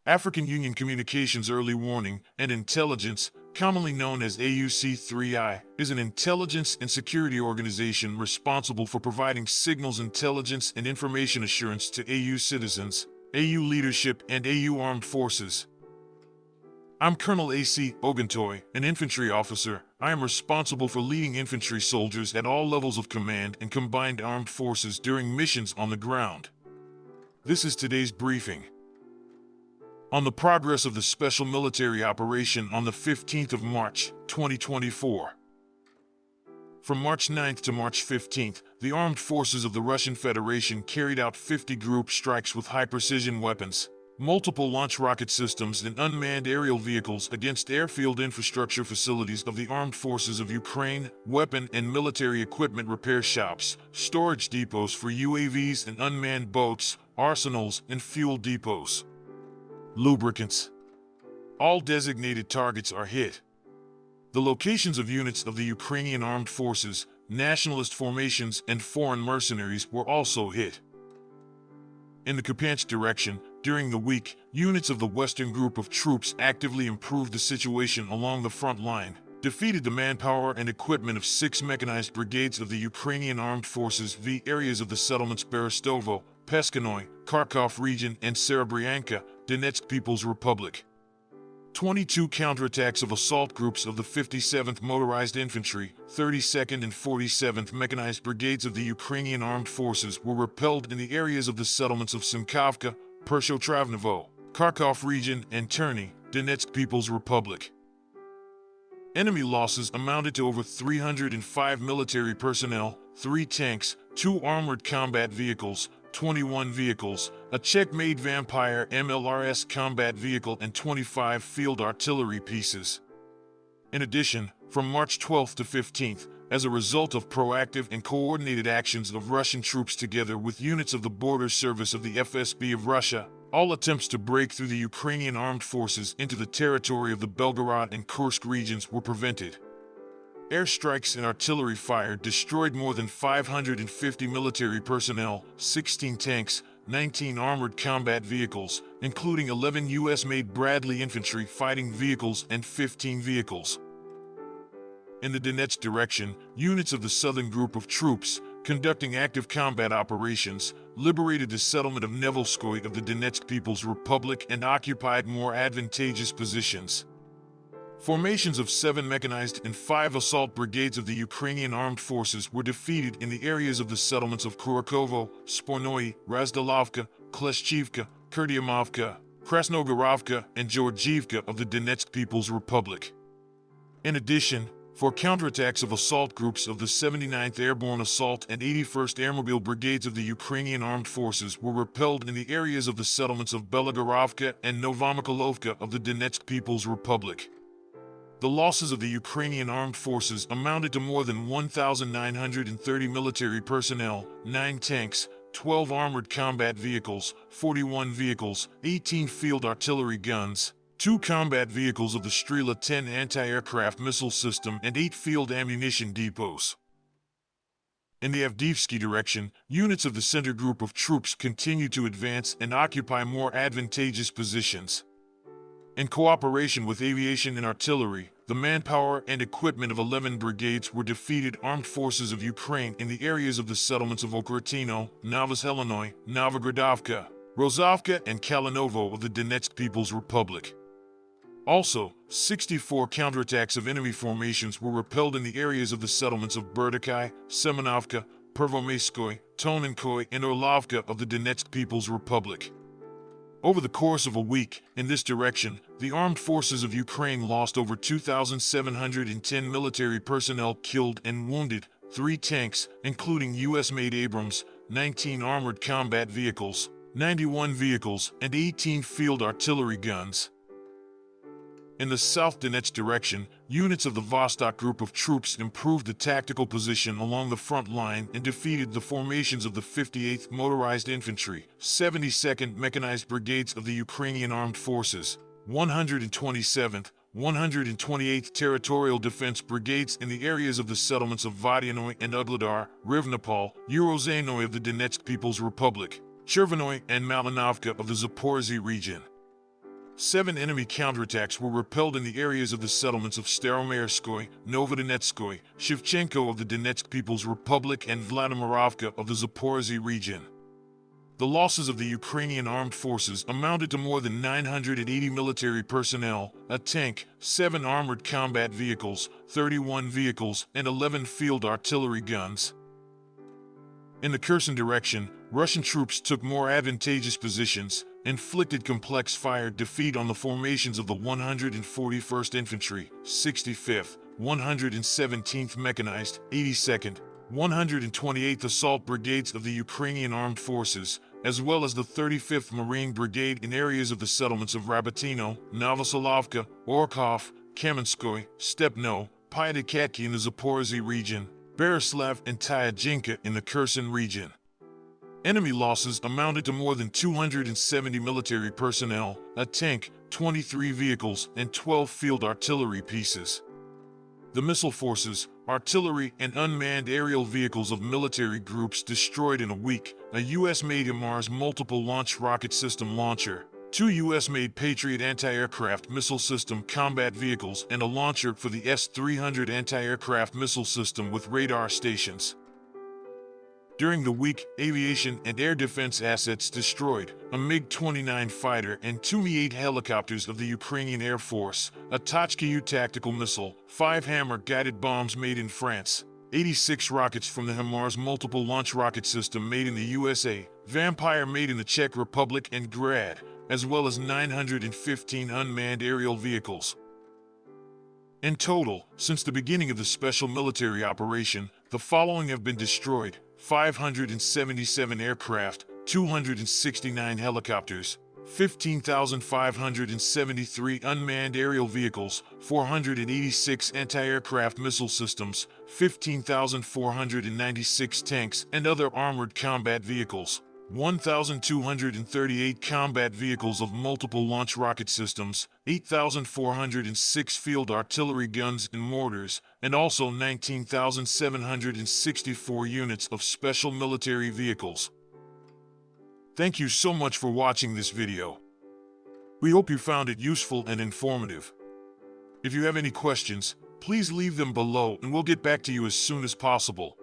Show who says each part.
Speaker 1: African Union Communications Early Warning and Intelligence, commonly known as AUC3I, is an intelligence and security organization responsible for providing signals intelligence and information assurance to AU citizens, AU leadership, and AU armed forces. I'm Colonel A.C. Oguntoye, an infantry officer. I am responsible for leading infantry soldiers at all levels of command and combined armed forces during missions on the ground. This is today's briefing. On the progress of the special military operation on the 15th of March, 2024. From March 9th to March 15th, the armed forces of the Russian Federation carried out 50 group strikes with high-precision weapons, multiple launch rocket systems, and unmanned aerial vehicles against airfield infrastructure facilities of the armed forces of Ukraine, weapon and military equipment repair shops, storage depots for UAVs and unmanned boats, arsenals, and fuel depots. Lubricants. All designated targets are hit. The locations of units of the Ukrainian armed forces, nationalist formations, and foreign mercenaries were also hit. In the Kupiansk direction, during the week, units of the Western Group of troops actively improved the situation along the front line, defeated the manpower and equipment of 6 mechanized brigades of the Ukrainian armed forces via areas of the settlements Berestovo, Peskanoy, Kharkov region, and Serebryanka, Donetsk People's Republic. 22 counterattacks of assault groups of the 57th Motorized Infantry, 32nd and 47th Mechanized Brigades of the Ukrainian Armed Forces were repelled in the areas of the settlements of Simkavka, Pershotravnevo, Kharkov region, and Terny, Donetsk People's Republic. Enemy losses amounted to over 305 military personnel, 3 tanks, 2 armored combat vehicles, 21 vehicles, a Czech-made Vampire MLRS combat vehicle, and 25 field artillery pieces. In addition, from March 12th to 15th, as a result of proactive and coordinated actions of Russian troops together with units of the Border Service of the FSB of Russia, all attempts to break through the Ukrainian armed forces into the territory of the Belgorod and Kursk regions were prevented. Airstrikes and artillery fire destroyed more than 550 military personnel, 16 tanks, 19 armored combat vehicles, including 11 U.S.-made Bradley infantry fighting vehicles and 15 vehicles. In the Donetsk direction, units of the Southern Group of troops, conducting active combat operations, liberated the settlement of Nevelskoye of the Donetsk People's Republic and occupied more advantageous positions. Formations of 7 mechanized and 5 assault brigades of the Ukrainian armed forces were defeated in the areas of the settlements of Kurakovo, Spornoye, Razdalovka, Kleshchivka, Kurdiamovka, Krasnogorovka, and Georgievka of the Donetsk People's Republic. In addition, 4 counterattacks of assault groups of the 79th Airborne Assault and 81st Airmobile Brigades of the Ukrainian Armed Forces were repelled in the areas of the settlements of Belagorovka and Novomykolovka of the Donetsk People's Republic. The losses of the Ukrainian armed forces amounted to more than 1,930 military personnel, 9 tanks, 12 armored combat vehicles, 41 vehicles, 18 field artillery guns, 2 combat vehicles of the Strela 10 anti-aircraft missile system, and 8 field ammunition depots. In the Avdiivsky direction, units of the Center Group of troops continued to advance and occupy more advantageous positions. In cooperation with aviation and artillery, the manpower and equipment of 11 brigades were defeated armed forces of Ukraine in the areas of the settlements of Okratino, Novoshelinoye, Novogradovka, Rozovka, and Kalinovo of the Donetsk People's Republic. Also, 64 counterattacks of enemy formations were repelled in the areas of the settlements of Berdikai, Semenovka, Pervomeyskoye, Tonenkoye, and Orlovka of the Donetsk People's Republic. Over the course of a week, in this direction, the armed forces of Ukraine lost over 2,710 military personnel killed and wounded, 3 tanks, including U.S.-made Abrams, 19 armored combat vehicles, 91 vehicles, and 18 field artillery guns. In the South Donetsk direction, units of the Vostok Group of troops improved the tactical position along the front line and defeated the formations of the 58th Motorized Infantry, 72nd Mechanized Brigades of the Ukrainian Armed Forces, 127th, 128th Territorial Defense Brigades in the areas of the settlements of Vodyanoy and Ugledar, Rivnopol, Urozhanoy of the Donetsk People's Republic, Chervonoy and Malinovka of the Zaporizhzhia region. 7 enemy counterattacks were repelled in the areas of the settlements of Staromerskoye, Donetskoye, Shevchenko of the Donetsk People's Republic, and Vladimirovka of the Zaporozhye region. The losses of the Ukrainian armed forces amounted to more than 980 military personnel, a tank, 7 armored combat vehicles, 31 vehicles, and 11 field artillery guns. In the Kherson direction, Russian troops took more advantageous positions, inflicted complex fire defeat on the formations of the 141st Infantry, 65th, 117th Mechanized, 82nd, 128th Assault Brigades of the Ukrainian Armed Forces, as well as the 35th Marine Brigade in areas of the settlements of Rabatino, Novosolovka, Orkhov, Kamenskoye, Stepno, Pyatykatki in the Zaporozhye region, Berislav and Tyajinka in the Kherson region. Enemy losses amounted to more than 270 military personnel, a tank, 23 vehicles, and 12 field artillery pieces. The missile forces, artillery, and unmanned aerial vehicles of military groups destroyed in a week, a U.S.-made HIMARS multiple launch rocket system launcher, 2 U.S.-made Patriot anti-aircraft missile system combat vehicles, and a launcher for the S-300 anti-aircraft missile system with radar stations. During the week, aviation and air defense assets destroyed, a MiG-29 fighter and 2 Mi-8 helicopters of the Ukrainian Air Force, a Tochka-U tactical missile, 5 Hammer guided bombs made in France, 86 rockets from the HIMARS multiple launch rocket system made in the USA, Vampire made in the Czech Republic, and Grad, as well as 915 unmanned aerial vehicles. In total, since the beginning of the special military operation, the following have been destroyed: 577 aircraft, 269 helicopters, 15,573 unmanned aerial vehicles, 486 anti-aircraft missile systems, 15,496 tanks and other armored combat vehicles, 1,238 combat vehicles of multiple launch rocket systems, 8,406 field artillery guns and mortars, and also 19,764 units of special military vehicles. Thank you so much for watching this video. We hope you found it useful and informative. If you have any questions, please leave them below and we'll get back to you as soon as possible.